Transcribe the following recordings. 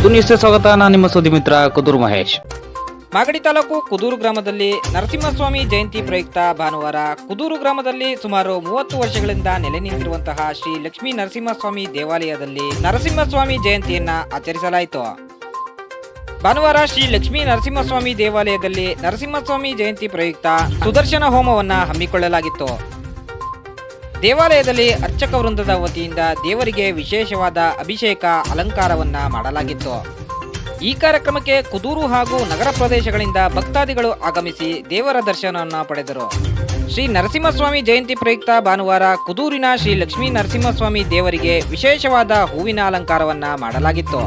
ಕುದೂರು ನ್ಯೂಸ್ಗೆ ಸ್ವಾಗತ. ನಾನು ನಿಮ್ಮ ಸುದ್ದಿ ಮಿತ್ರ ಕುದೂರು ಮಹೇಶ್. ಮಾಗಡಿ ತಾಲೂಕು ಕುದೂರು ಗ್ರಾಮದಲ್ಲಿ ನರಸಿಂಹಸ್ವಾಮಿ ಜಯಂತಿ ಪ್ರಯುಕ್ತ ಭಾನುವಾರ ಕುದೂರು ಗ್ರಾಮದಲ್ಲಿ ಸುಮಾರು 30 ವರ್ಷಗಳಿಂದ ನೆಲೆ ನಿಂತಿರುವಂತಹ ಶ್ರೀ ಲಕ್ಷ್ಮೀ ನರಸಿಂಹಸ್ವಾಮಿ ದೇವಾಲಯದಲ್ಲಿ ನರಸಿಂಹಸ್ವಾಮಿ ಜಯಂತಿಯನ್ನ ಆಚರಿಸಲಾಯಿತು. ಭಾನುವಾರ ಶ್ರೀ ಲಕ್ಷ್ಮೀ ನರಸಿಂಹಸ್ವಾಮಿ ದೇವಾಲಯದಲ್ಲಿ ನರಸಿಂಹಸ್ವಾಮಿ ಜಯಂತಿ ಪ್ರಯುಕ್ತ ಸುದರ್ಶನ ಹೋಮವನ್ನ ಹಮ್ಮಿಕೊಳ್ಳಲಾಗಿತ್ತು. ದೇವಾಲಯದಲ್ಲಿ ಅರ್ಚಕ ವೃಂದದ ವತಿಯಿಂದ ದೇವರಿಗೆ ವಿಶೇಷವಾದ ಅಭಿಷೇಕ ಅಲಂಕಾರವನ್ನ ಮಾಡಲಾಗಿತ್ತು. ಈ ಕಾರ್ಯಕ್ರಮಕ್ಕೆ ಕುದೂರು ಹಾಗೂ ನಗರ ಪ್ರದೇಶಗಳಿಂದ ಭಕ್ತಾದಿಗಳು ಆಗಮಿಸಿ ದೇವರ ದರ್ಶನವನ್ನು ಪಡೆದರು. ಶ್ರೀ ನರಸಿಂಹಸ್ವಾಮಿ ಜಯಂತಿ ಪ್ರಯುಕ್ತ ಭಾನುವಾರ ಕುದೂರಿನ ಶ್ರೀ ಲಕ್ಷ್ಮೀ ನರಸಿಂಹಸ್ವಾಮಿ ದೇವರಿಗೆ ವಿಶೇಷವಾದ ಹೂವಿನ ಅಲಂಕಾರವನ್ನ ಮಾಡಲಾಗಿತ್ತು.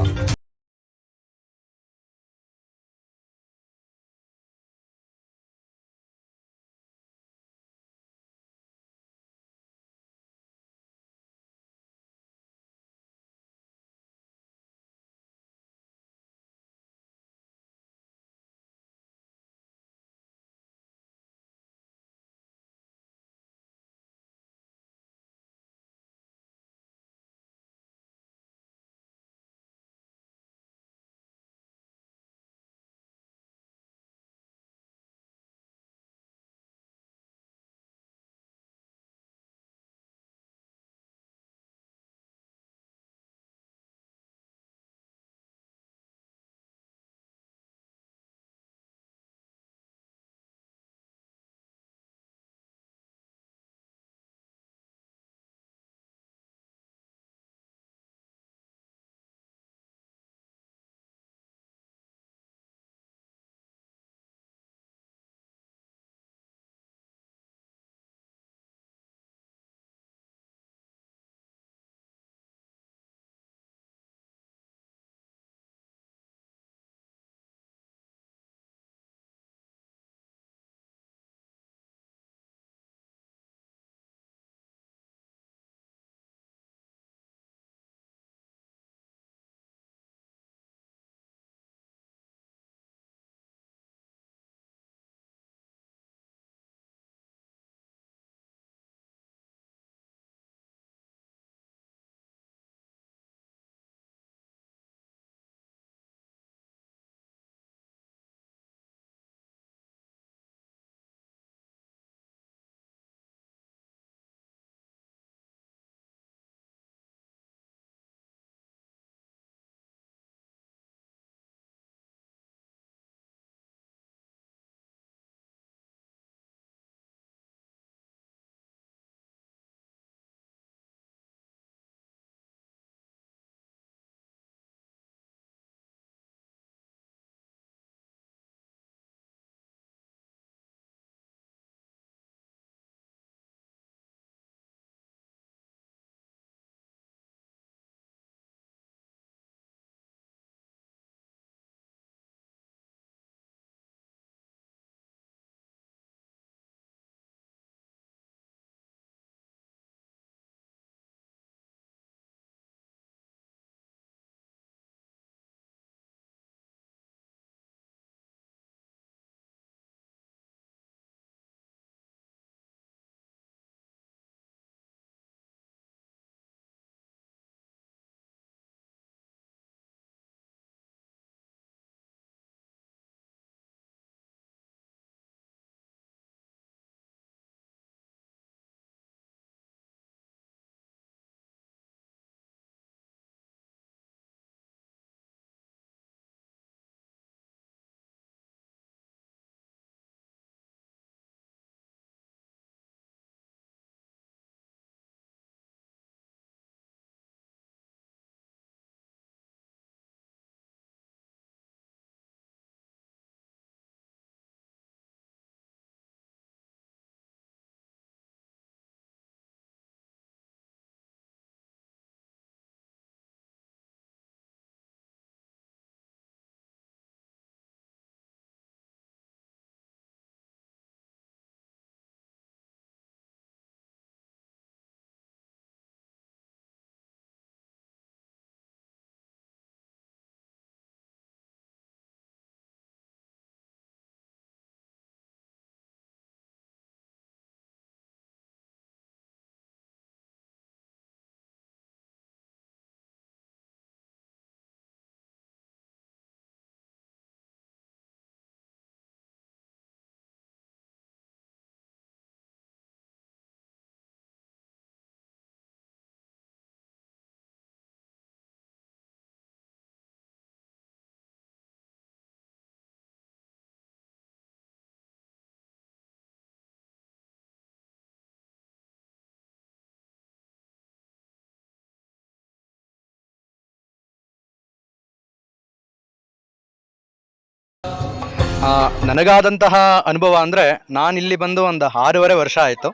ನನಗಾದಂತಹ ಅನುಭವ ಅಂದರೆ ನಾನಿಲ್ಲಿ ಬಂದು ಒಂದು 6.5 ವರ್ಷ ಆಯಿತು.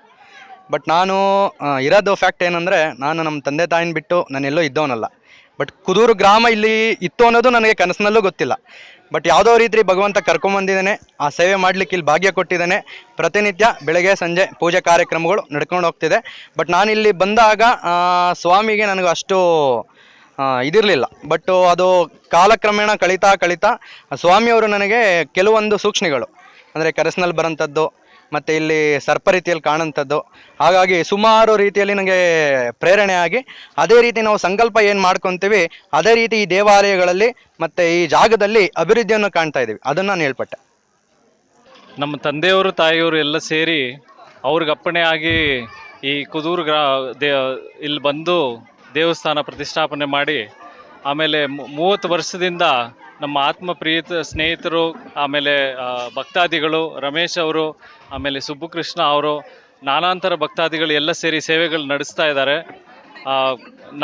ಬಟ್ ನಾನು ಇರೋದು ಫ್ಯಾಕ್ಟ್ ಏನಂದರೆ, ನಾನು ನಮ್ಮ ತಂದೆ ತಾಯಿನ ಬಿಟ್ಟು ನಾನೆಲ್ಲೋ ಇದ್ದವನಲ್ಲ. ಬಟ್ ಕುದೂರು ಗ್ರಾಮ ಇಲ್ಲಿ ಇತ್ತು ಅನ್ನೋದು ನನಗೆ ಕನಸಿನಲ್ಲೂ ಗೊತ್ತಿಲ್ಲ. ಬಟ್ ಯಾವುದೋ ರೀತಿ ಭಗವಂತ ಕರ್ಕೊಂಬಂದಿದ್ದಾನೆ, ಆ ಸೇವೆ ಮಾಡಲಿಕ್ಕೆ ಇಲ್ಲಿ ಭಾಗ್ಯ ಕೊಟ್ಟಿದ್ದಾನೆ. ಪ್ರತಿನಿತ್ಯ ಬೆಳಗ್ಗೆ ಸಂಜೆ ಪೂಜೆ ಕಾರ್ಯಕ್ರಮಗಳು ನಡ್ಕೊಂಡು ಹೋಗ್ತಿದೆ. ಬಟ್ ನಾನಿಲ್ಲಿ ಬಂದಾಗ ಸ್ವಾಮಿಗೆ ನನಗೆ ಅಷ್ಟು ಇದಿರಲಿಲ್ಲ. ಬಟ್ ಅದು ಕಾಲಕ್ರಮೇಣ ಕಳೀತಾ ಸ್ವಾಮಿಯವರು ನನಗೆ ಕೆಲವೊಂದು ಸೂಕ್ಷ್ಮಗಳು ಅಂದರೆ ಕನಸಿನಲ್ಲಿ ಬರೋಂಥದ್ದು ಮತ್ತು ಇಲ್ಲಿ ಸರ್ಪ ರೀತಿಯಲ್ಲಿ ಕಾಣೋಂಥದ್ದು, ಹಾಗಾಗಿ ಸುಮಾರು ರೀತಿಯಲ್ಲಿ ನನಗೆ ಪ್ರೇರಣೆ ಆಗಿ ಅದೇ ರೀತಿ ನಾವು ಸಂಕಲ್ಪ ಏನು ಮಾಡ್ಕೊತೀವಿ ಅದೇ ರೀತಿ ಈ ದೇವಾಲಯಗಳಲ್ಲಿ ಮತ್ತು ಈ ಜಾಗದಲ್ಲಿ ಅಭಿವೃದ್ಧಿಯನ್ನು ಕಾಣ್ತಾ ಇದ್ದೀವಿ. ಅದನ್ನು ನಾನು ಹೇಳ್ಪಟ್ಟೆ. ನಮ್ಮ ತಂದೆಯವರು ತಾಯಿಯವರು ಎಲ್ಲ ಸೇರಿ ಅವ್ರಿಗೆ ಅಪ್ಪಣೆ ಆಗಿ ಈ ಕುದೂರು ಇಲ್ಲಿ ಬಂದು ದೇವಸ್ಥಾನ ಪ್ರತಿಷ್ಠಾಪನೆ ಮಾಡಿ, ಆಮೇಲೆ 30 ವರ್ಷದಿಂದ ನಮ್ಮ ಆತ್ಮಪ್ರಿಯ ಸ್ನೇಹಿತರು, ಆಮೇಲೆ ಭಕ್ತಾದಿಗಳು ರಮೇಶ್ ಅವರು, ಆಮೇಲೆ ಸುಬ್ಬುಕೃಷ್ಣ ಅವರು, ನಾನಾಂತರ ಭಕ್ತಾದಿಗಳು ಎಲ್ಲ ಸೇರಿ ಸೇವೆಗಳು ನಡೆಸ್ತಾ ಇದ್ದಾರೆ.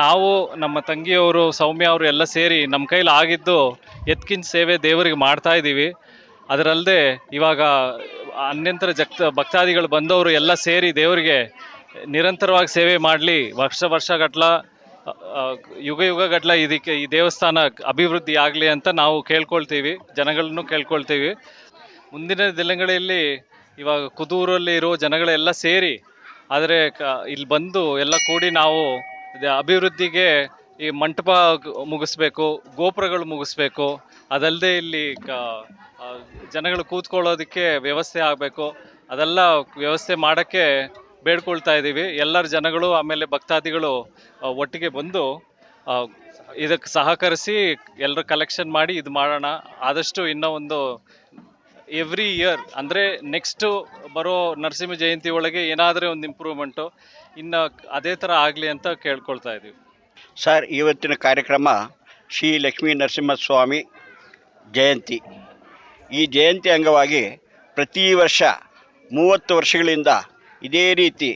ನಾವು ನಮ್ಮ ತಂಗಿಯವರು ಸೌಮ್ಯ ಅವರು ಎಲ್ಲ ಸೇರಿ ನಮ್ಮ ಕೈಲಿ ಆಗಿದ್ದು ಎತ್ಕಿನ ಸೇವೆ ದೇವರಿಗೆ ಮಾಡ್ತಾ ಇದ್ದೀವಿ. ಅದರಲ್ಲದೆ ಇವಾಗ ಅನ್ಯಂತರ ಭಕ್ತಾದಿಗಳು ಬಂದವರು ಎಲ್ಲ ಸೇರಿ ದೇವರಿಗೆ ನಿರಂತರವಾಗಿ ಸೇವೆ ಮಾಡಲಿ, ವರ್ಷಗಟ್ಲ ಯುಗಗಟ್ಲ ಇದಕ್ಕೆ ಈ ದೇವಸ್ಥಾನ ಅಭಿವೃದ್ಧಿ ಆಗಲಿ ಅಂತ ನಾವು ಕೇಳ್ಕೊಳ್ತೀವಿ, ಜನಗಳನ್ನು ಕೇಳ್ಕೊಳ್ತೀವಿ. ಮುಂದಿನ ದಿನಗಳಲ್ಲಿ ಇವಾಗ ಕುದೂರಲ್ಲಿ ಇರೋ ಜನಗಳೆಲ್ಲ ಸೇರಿ ಆದರೆ ಇಲ್ಲಿ ಬಂದು ಎಲ್ಲ ಕೂಡಿ ನಾವು ಅಭಿವೃದ್ಧಿಗೆ ಈ ಮಂಟಪ ಮುಗಿಸ್ಬೇಕು, ಗೋಪುರಗಳು ಮುಗಿಸ್ಬೇಕು, ಅದಲ್ಲದೆ ಇಲ್ಲಿ ಜನಗಳು ಕೂತ್ಕೊಳ್ಳೋದಕ್ಕೆ ವ್ಯವಸ್ಥೆ ಆಗಬೇಕು. ಅದೆಲ್ಲ ವ್ಯವಸ್ಥೆ ಮಾಡೋಕ್ಕೆ ಬೇಡ್ಕೊಳ್ತಾ ಇದ್ದೀವಿ. ಎಲ್ಲರ ಜನಗಳು ಆಮೇಲೆ ಭಕ್ತಾದಿಗಳು ಒಟ್ಟಿಗೆ ಬಂದು ಇದಕ್ಕೆ ಸಹಕರಿಸಿ ಎಲ್ಲರ ಕಲೆಕ್ಷನ್ ಮಾಡಿ ಇದು ಮಾಡೋಣ. ಆದಷ್ಟು ಇನ್ನೂ ಒಂದು ಎವ್ರಿ ಇಯರ್ ಅಂದರೆ ನೆಕ್ಸ್ಟು ಬರೋ ನರಸಿಂಹ ಜಯಂತಿ ಒಳಗೆ ಏನಾದರೂ ಒಂದು ಇಂಪ್ರೂವ್ಮೆಂಟು ಇನ್ನು ಅದೇ ಥರ ಆಗಲಿ ಅಂತ ಕೇಳ್ಕೊಳ್ತಾ ಇದ್ದೀವಿ. ಸರ್, ಇವತ್ತಿನ ಕಾರ್ಯಕ್ರಮ ಶ್ರೀ ಲಕ್ಷ್ಮೀ ನರಸಿಂಹಸ್ವಾಮಿ ಜಯಂತಿ. ಈ ಜಯಂತಿ ಅಂಗವಾಗಿ ಪ್ರತಿ ವರ್ಷ 30 ವರ್ಷಗಳಿಂದ ಇದೇ ರೀತಿ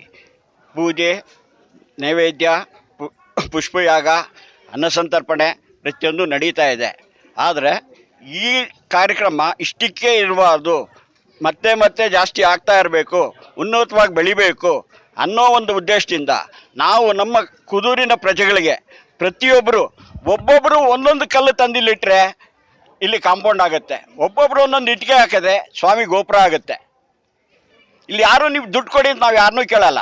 ಪೂಜೆ, ನೈವೇದ್ಯ, ಪುಷ್ಪಯಾಗ, ಅನ್ನಸಂತರ್ಪಣೆ ಪ್ರತಿಯೊಂದು ನಡೀತಾ ಇದೆ. ಆದರೆ ಈ ಕಾರ್ಯಕ್ರಮ ಇಷ್ಟಕ್ಕೆ ಇರಬಾರ್ದು, ಮತ್ತೆ ಜಾಸ್ತಿ ಆಗ್ತಾ ಇರಬೇಕು, ಉನ್ನತವಾಗಿ ಬೆಳಿಬೇಕು ಅನ್ನೋ ಒಂದು ಉದ್ದೇಶದಿಂದ ನಾವು ನಮ್ಮ ಕುದೂರಿನ ಪ್ರಜೆಗಳಿಗೆ ಒಬ್ಬೊಬ್ಬರು ಒಂದೊಂದು ಕಲ್ಲು ತಂದಿಲ್ಲಿಟ್ಟರೆ ಇಲ್ಲಿ ಕಾಂಪೌಂಡ್ ಆಗುತ್ತೆ, ಒಬ್ಬೊಬ್ಬರು ಒಂದೊಂದು ಇಟ್ಟಿಗೆ ಹಾಕಿದ್ರೆ ಸ್ವಾಮಿ ಗೋಪುರ ಆಗುತ್ತೆ. ಇಲ್ಲಿ ಯಾರೂ ನೀವು ದುಡ್ಡು ಕೊಡಿ ಅಂತ ನಾವು ಯಾರನ್ನೂ ಕೇಳಲ್ಲ.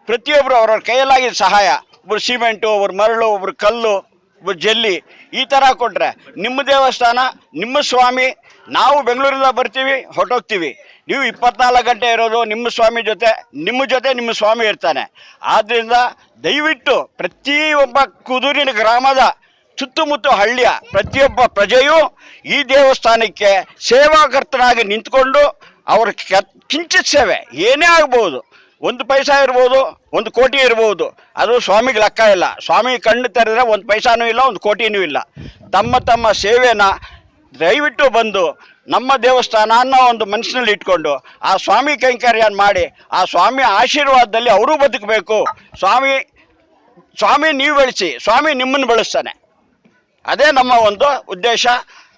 ಪ್ರತಿಯೊಬ್ಬರು ಅವ್ರವ್ರ ಕೈಯಲ್ಲಾಗಿದ್ದ ಸಹಾಯ, ಒಬ್ಬರು ಸಿಮೆಂಟು, ಒಬ್ಬರು ಮರಳು, ಒಬ್ಬರು ಕಲ್ಲು, ಒಬ್ಬರು ಜಲ್ಲಿ, ಈ ಥರ ಕೊಟ್ಟರೆ ನಿಮ್ಮ ದೇವಸ್ಥಾನ, ನಿಮ್ಮ ಸ್ವಾಮಿ. ನಾವು ಬೆಂಗಳೂರಿಂದ ಬರ್ತೀವಿ, ಹೊರಟೋಗ್ತೀವಿ. ನೀವು 24 ಗಂಟೆ ಇರೋದು ನಿಮ್ಮ ಸ್ವಾಮಿ ಜೊತೆ, ನಿಮ್ಮ ಸ್ವಾಮಿ ಇರ್ತಾನೆ. ಆದ್ದರಿಂದ ದಯವಿಟ್ಟು ಪ್ರತಿಯೊಬ್ಬ ಕುದೂರಿನ ಗ್ರಾಮದ ಸುತ್ತಮುತ್ತ ಹಳ್ಳಿಯ ಪ್ರತಿಯೊಬ್ಬ ಪ್ರಜೆಯೂ ಈ ದೇವಸ್ಥಾನಕ್ಕೆ ಸೇವಾಕರ್ತನಾಗಿ ನಿಂತ್ಕೊಂಡು ಅವ್ರ ಕಿಂಚಿತ್ ಸೇವೆ ಏನೇ ಆಗ್ಬೋದು, 1 ಪೈಸಾ ಇರ್ಬೋದು, 1 ಕೋಟಿ ಇರ್ಬೋದು, ಅದು ಸ್ವಾಮಿಗೆ ಲೆಕ್ಕ ಇಲ್ಲ. ಸ್ವಾಮಿ ಕಣ್ಣು ತೆರೆದ್ರೆ 1 ಪೈಸಾನೂ ಇಲ್ಲ, 1 ಕೋಟಿನೂ ಇಲ್ಲ. ತಮ್ಮ ಸೇವೆನ ದಯವಿಟ್ಟು ಬಂದು ನಮ್ಮ ದೇವಸ್ಥಾನ ಅನ್ನೋ ಒಂದು ಮನಸ್ಸಿನಲ್ಲಿ ಇಟ್ಕೊಂಡು ಆ ಸ್ವಾಮಿ ಕೈಂಕರ್ಯ ಮಾಡಿ ಆ ಸ್ವಾಮಿ ಆಶೀರ್ವಾದದಲ್ಲಿ ಅವರೂ ಬದುಕಬೇಕು. ಸ್ವಾಮಿ ನೀವು ಬೆಳೆಸಿ, ಸ್ವಾಮಿ ನಿಮ್ಮನ್ನು ಬೆಳೆಸ್ತಾನೆ. ಅದೇ ನಮ್ಮ ಒಂದು ಉದ್ದೇಶ.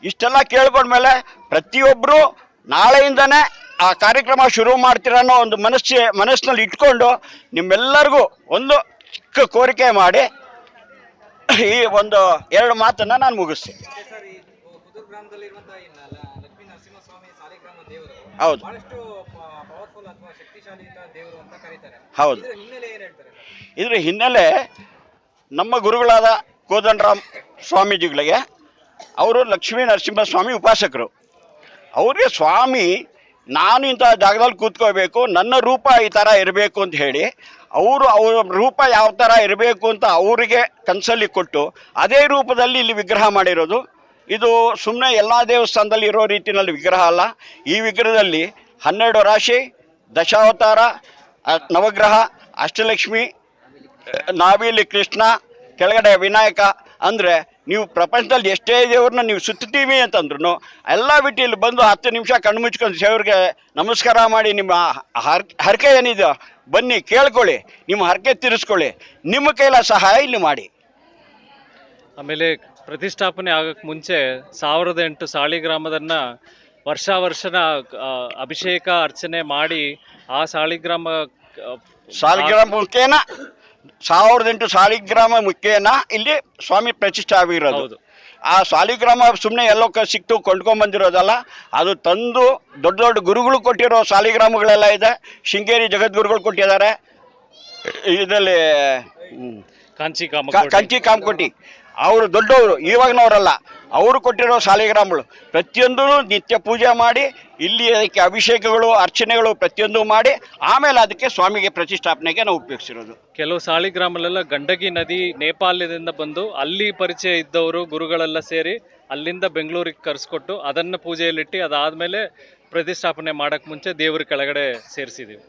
ಇಷ್ಟೆಲ್ಲ ಕೇಳ್ಕೊಂಡ್ಮೇಲೆ ಪ್ರತಿಯೊಬ್ಬರು ನಾಳೆಯಿಂದನೇ ಆ ಕಾರ್ಯಕ್ರಮ ಶುರು ಮಾಡ್ತೀರ ಅನ್ನೋ ಒಂದು ಮನಸ್ಸಿನಲ್ಲಿ ಇಟ್ಕೊಂಡು ನಿಮ್ಮೆಲ್ಲರಿಗೂ ಒಂದು ಚಿಕ್ಕ ಕೋರಿಕೆ ಮಾಡಿ ಈ ಒಂದು 2 ಮಾತನ್ನು ನಾನು ಮುಗಿಸ್ತೀನಿ. ಹೌದು, ಹೌದು. ಇದ್ರ ಹಿನ್ನೆಲೆ ನಮ್ಮ ಗುರುಗಳಾದ ಕೋದಂಡರಾಮ್ ಸ್ವಾಮೀಜಿಗಳಿಗೆ, ಅವರು ಲಕ್ಷ್ಮೀ ನರಸಿಂಹಸ್ವಾಮಿ ಉಪಾಸಕರು. ಅವ್ರಿಗೆ ಸ್ವಾಮಿ ನಾನು ಇಂಥ ಜಾಗದಲ್ಲಿ ಕೂತ್ಕೋಬೇಕು, ನನ್ನ ರೂಪ ಈ ಥರ ಇರಬೇಕು ಅಂತ ಹೇಳಿ ಅವ್ರ ರೂಪ ಯಾವ ಥರ ಇರಬೇಕು ಅಂತ ಅವರಿಗೆ ಕನಸಲ್ಲಿ ಕೊಟ್ಟು ಅದೇ ರೂಪದಲ್ಲಿ ಇಲ್ಲಿ ವಿಗ್ರಹ ಮಾಡಿರೋದು. ಇದು ಸುಮ್ಮನೆ ಎಲ್ಲ ದೇವಸ್ಥಾನದಲ್ಲಿ ಇರೋ ರೀತಿಯಲ್ಲಿ ವಿಗ್ರಹ ಅಲ್ಲ. ಈ ವಿಗ್ರಹದಲ್ಲಿ 12 ರಾಶಿ, ದಶಾವತಾರ, ನವಗ್ರಹ, ಅಷ್ಟಲಕ್ಷ್ಮಿ, ನಾವಿಲಿ ಕೃಷ್ಣ, ಕೆಳಗಡೆ ವಿನಾಯಕ. ಅಂದರೆ ನೀವು ಪ್ರಪಂಚದಲ್ಲಿ ಎಷ್ಟೇ ದೇವ್ರನ್ನ ನೀವು ಸುತ್ತೀವಿ ಅಂತಂದ್ರೂ ಎಲ್ಲ ಬಿಟ್ಟು ಇಲ್ಲಿ ಬಂದು 10 ನಿಮಿಷ ಕಣ್ಣು ಮುಚ್ಕೊಂಡು ದೇವ್ರಿಗೆ ನಮಸ್ಕಾರ ಮಾಡಿ ನಿಮ್ಮ ಹರಕೆ ಏನಿದೆ ಬನ್ನಿ ಕೇಳ್ಕೊಳ್ಳಿ, ನಿಮ್ಮ ಹರಕೆ ತೀರಿಸ್ಕೊಳ್ಳಿ, ನಿಮ್ಮ ಕೈಲ ಸಹಾಯ ಇಲ್ಲಿ ಮಾಡಿ. ಆಮೇಲೆ ಪ್ರತಿಷ್ಠಾಪನೆ ಆಗೋಕ್ಕೆ ಮುಂಚೆ 1008 ಸಾಳಿಗ್ರಾಮದನ್ನು ವರ್ಷನ ಅಭಿಷೇಕ ಅರ್ಚನೆ ಮಾಡಿ ಆ ಸಾಲಿಗ್ರಾಮ ಸಾಲಿಗ್ರಾಮ ಮುಖೇನ 1008 ಸಾಲಿಗ್ರಾಮ ಮುಖೇನ ಇಲ್ಲಿ ಸ್ವಾಮಿ ಪ್ರತಿಷ್ಠೆ ಆಗಿರೋದು. ಹೌದು. ಆ ಸಾಲಿಗ್ರಾಮ ಸುಮ್ಮನೆ ಎಲ್ಲೋ ಸಿಕ್ತು ಕೊಂಡ್ಕೊಂಡ್ಬಂದಿರೋದಲ್ಲ, ಅದು ತಂದು ದೊಡ್ಡ ದೊಡ್ಡ ಗುರುಗಳು ಕೊಟ್ಟಿರೋ ಸಾಲಿಗ್ರಾಮಗಳೆಲ್ಲ ಇದೆ. ಶೃಂಗೇರಿ ಜಗದ್ಗುರುಗಳು ಕೊಟ್ಟಿದ್ದಾರೆ. ಇದರಲ್ಲಿ ಕಂಚಿ ಕಾಮಕೋಟಿ ಅವರು ದೊಡ್ಡವರು, ಇವಾಗಿನವರಲ್ಲ, ಅವರು ಕೊಟ್ಟಿರೋ ಸಾಲಿಗ್ರಾಮಗಳು ಪ್ರತಿಯೊಂದು ನಿತ್ಯ ಪೂಜೆ ಮಾಡಿ ಇಲ್ಲಿ ಅದಕ್ಕೆ ಅಭಿಷೇಕಗಳು ಅರ್ಚನೆಗಳು ಪ್ರತಿಯೊಂದು ಮಾಡಿ ಆಮೇಲೆ ಅದಕ್ಕೆ ಸ್ವಾಮಿಗೆ ಪ್ರತಿಷ್ಠಾಪನೆಗೆ ನಾವು ಉಪಯೋಗಿಸಿರೋದು. ಕೆಲವು ಸಾಲಿಗ್ರಾಮಲೆಲ್ಲ ಗಂಡಕಿ ನದಿ ನೇಪಾಳದಿಂದ ಬಂದು ಅಲ್ಲಿ ಪರಿಚಯ ಇದ್ದವರು ಗುರುಗಳೆಲ್ಲ ಸೇರಿ ಅಲ್ಲಿಂದ ಬೆಂಗಳೂರಿಗೆ ಕರೆಸ್ಕೊಟ್ಟು ಅದನ್ನು ಪೂಜೆಯಲ್ಲಿಟ್ಟು ಅದಾದಮೇಲೆ ಪ್ರತಿಷ್ಠಾಪನೆ ಮಾಡೋಕ್ಕೆ ಮುಂಚೆ ದೇವ್ರ ಕೆಳಗಡೆ ಸೇರಿಸಿದ್ದೀವಿ.